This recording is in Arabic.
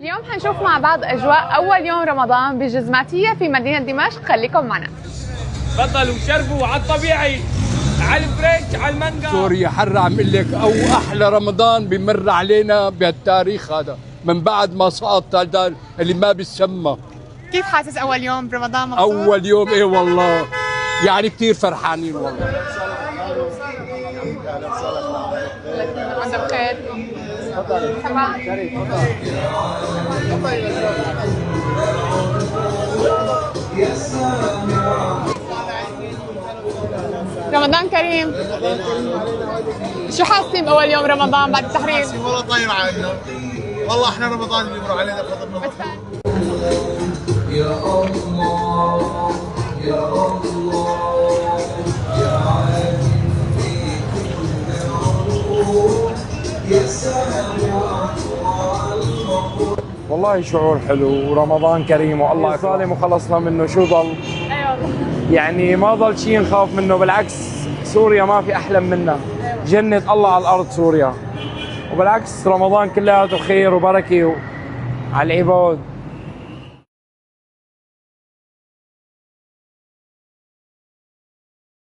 اليوم حنشوف مع بعض أجواء أول يوم رمضان بجزماتية في مدينة دمشق. خليكم معنا. تفضلوا شربوا على الطبيعي، على الفريش، على المانجا. سوريا حرة عم اقول لك، او احلى رمضان بمر علينا بهالتاريخ هذا من بعد ما سقط هذا اللي ما بيسمى. كيف حاسس أول يوم برمضان؟ مبسوط؟ اول يوم ايه والله، يعني كثير فرحانين والله. وانت بخير؟ تمام. رمضان كريم. شو حاسين بأول يوم رمضان بعد التحرير؟ والله طاير عنا، والله احنا رمضان اللي يمر علينا بفضل الله. يا الله يا الله يا عالم في كل روح يا سلام. والله شعور حلو ورمضان كريم والله سالم وخلصنا منه. شو ضل؟ يعني ما ضل شيء نخاف منه، بالعكس سوريا ما في أحلى منها. جنة الله على الأرض سوريا، وبالعكس رمضان كلياته خير وبركة على العباد.